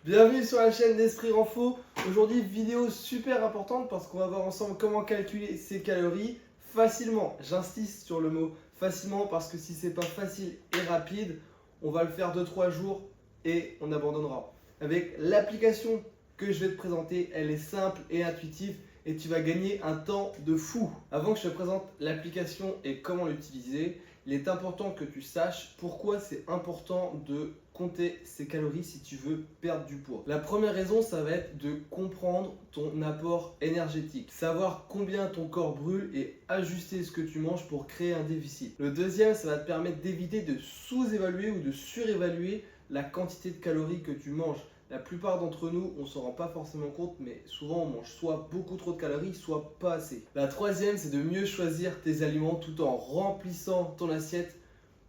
Bienvenue sur la chaîne d'Esprit Renfo. Aujourd'hui, vidéo super importante parce qu'on va voir ensemble comment calculer ses calories facilement. J'insiste sur le mot facilement parce que si c'est pas facile et rapide, on va le faire 2-3 jours et on abandonnera. Avec l'application que je vais te présenter, elle est simple et intuitive et tu vas gagner un temps de fou. Avant que je te présente l'application et comment l'utiliser, il est important que tu saches pourquoi c'est important de compter ses calories si tu veux perdre du poids. La première raison, ça va être de comprendre ton apport énergétique, savoir combien ton corps brûle et ajuster ce que tu manges pour créer un déficit. Le deuxième, ça va te permettre d'éviter de sous-évaluer ou de surévaluer la quantité de calories que tu manges. La plupart d'entre nous, on ne s'en rend pas forcément compte, mais souvent on mange soit beaucoup trop de calories, soit pas assez. La troisième, c'est de mieux choisir tes aliments tout en remplissant ton assiette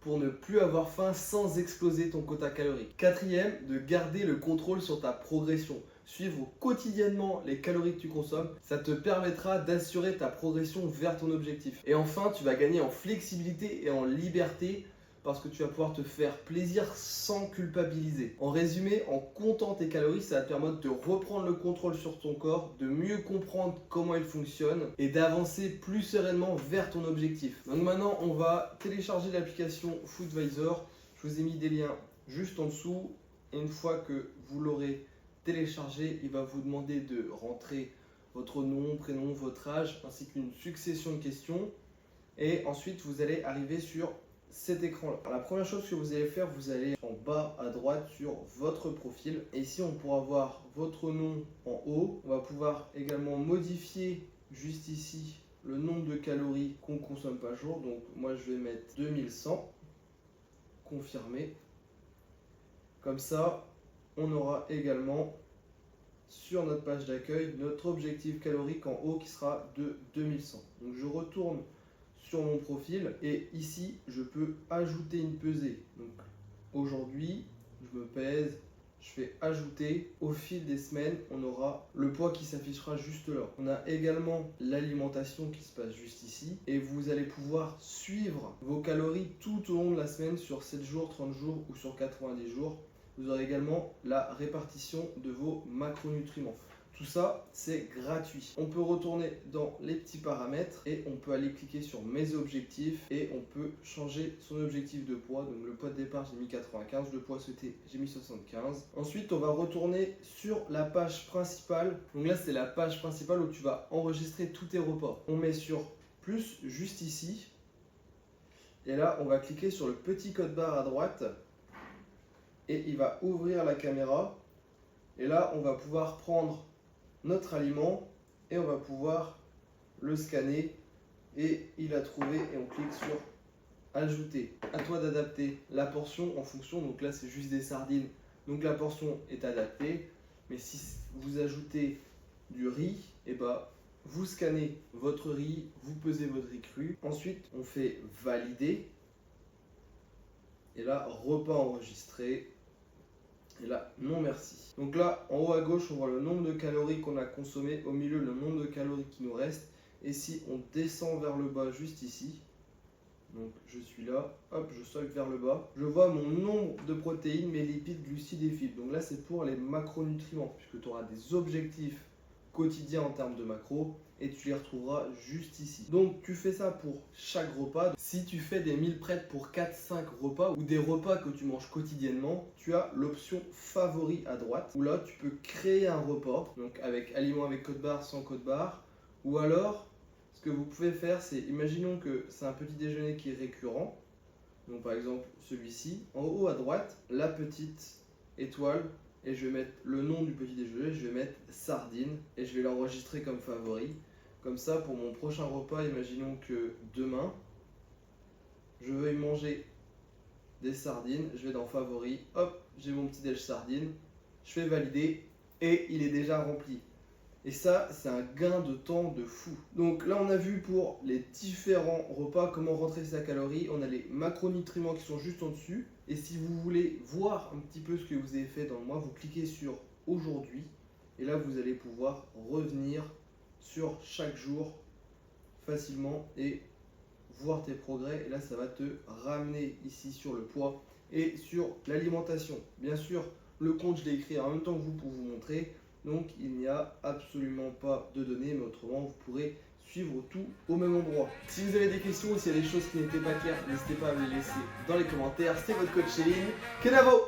pour ne plus avoir faim sans exploser ton quota calorique. Quatrième, de garder le contrôle sur ta progression. Suivre quotidiennement les calories que tu consommes, ça te permettra d'assurer ta progression vers ton objectif. Et enfin, tu vas gagner en flexibilité et en liberté parce que tu vas pouvoir te faire plaisir sans culpabiliser. En résumé, en comptant tes calories, ça va te permettre de reprendre le contrôle sur ton corps, de mieux comprendre comment il fonctionne et d'avancer plus sereinement vers ton objectif. Donc maintenant, on va télécharger l'application Foodvisor. Je vous ai mis des liens juste en dessous. Et une fois que vous l'aurez téléchargé, il va vous demander de rentrer votre nom, prénom, votre âge, ainsi qu'une succession de questions. Et ensuite, vous allez arriver sur cet écran-là. La première chose que vous allez faire, vous allez en bas à droite sur votre profil. Et ici, on pourra voir votre nom en haut. On va pouvoir également modifier juste ici le nombre de calories qu'on consomme par jour. Donc moi, je vais mettre 2100. Confirmer. Comme ça, on aura également sur notre page d'accueil notre objectif calorique en haut qui sera de 2100. Donc je retourne sur mon profil et ici je peux ajouter une pesée. Donc aujourd'hui je me pèse, je fais ajouter. Au fil des semaines, on aura le poids qui s'affichera juste là. On a également l'alimentation qui se passe juste ici et vous allez pouvoir suivre vos calories tout au long de la semaine sur 7 jours, 30 jours ou sur 90 jours. Vous aurez également la répartition de vos macronutriments. Tout ça, c'est gratuit. On peut retourner dans les petits paramètres et on peut aller cliquer sur mes objectifs et on peut changer son objectif de poids. Donc le poids de départ, j'ai mis 95, le poids souhaité, j'ai mis 75. Ensuite, on va retourner sur la page principale. Donc là, c'est la page principale où tu vas enregistrer tous tes repas. On met sur plus juste ici. Et là, on va cliquer sur le petit code barre à droite. Et il va ouvrir la caméra. Et là, on va pouvoir prendre notre aliment et on va pouvoir le scanner et il a trouvé et on clique sur ajouter. À toi d'adapter la portion en fonction, donc là c'est juste des sardines, donc la portion est adaptée, mais si vous ajoutez du riz, et bah vous scannez votre riz, vous pesez votre riz cru, ensuite on fait valider et là repas enregistré. Et là, non merci. Donc là, en haut à gauche, on voit le nombre de calories qu'on a consommé. Au milieu, le nombre de calories qui nous reste. Et si on descend vers le bas, juste ici, donc je suis là, hop, je swipe vers le bas. Je vois mon nombre de protéines, mes lipides, glucides et fibres. Donc là, c'est pour les macronutriments, puisque tu auras des objectifs quotidiens en termes de macros et tu les retrouveras juste ici. Donc tu fais ça pour chaque repas. Si tu fais des meal prep pour 4-5 repas ou des repas que tu manges quotidiennement, tu as l'option favori à droite où là tu peux créer un repas, donc avec aliments avec code barre, sans code barre, ou alors ce que vous pouvez faire, c'est imaginons que c'est un petit déjeuner qui est récurrent. Donc par exemple celui-ci, en haut à droite, la petite étoile et je vais mettre le nom du petit déjeuner, je vais mettre sardine et je vais l'enregistrer comme favori. Comme ça, pour mon prochain repas, imaginons que demain, je veuille manger des sardines, je vais dans favoris, hop, j'ai mon petit déj sardine, je fais valider et il est déjà rempli. Et ça, c'est un gain de temps de fou. Donc là, on a vu pour les différents repas comment rentrer sa calorie. On a les macronutriments qui sont juste en dessus. Et si vous voulez voir un petit peu ce que vous avez fait dans le mois, vous cliquez sur aujourd'hui. Et là, vous allez pouvoir revenir sur chaque jour facilement et voir tes progrès. Et là, ça va te ramener ici sur le poids et sur l'alimentation. Bien sûr, Le compte, je l'ai écrit en même temps que vous pour vous montrer. Donc il n'y a absolument pas de données, mais autrement vous pourrez suivre tout au même endroit. Si vous avez des questions ou s'il y a des choses qui n'étaient pas claires, n'hésitez pas à me les laisser dans les commentaires. C'était votre coach Céline. Kenavo!